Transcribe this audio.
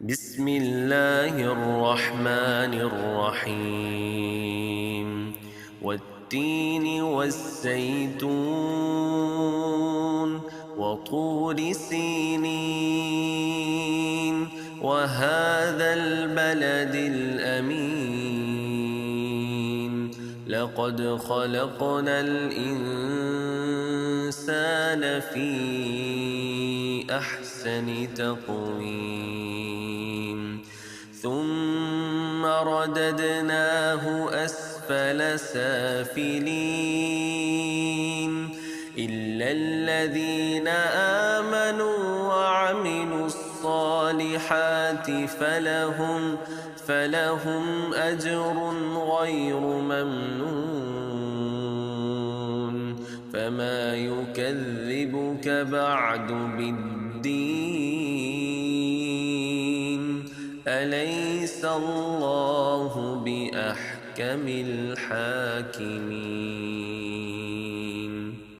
بسم الله الرحمن الرحيم والتين والزيتون وطور سينين وهذا البلد الأمين لقد خلقنا الإنسان في أحسن تقويم ثم رددناه أسفل سافلين إلا الذين آمنوا وعملوا الصالحات فلهم أجر غير ممنون فما يكذبك بعد بالدين أليس الله بأحكم الحاكمين.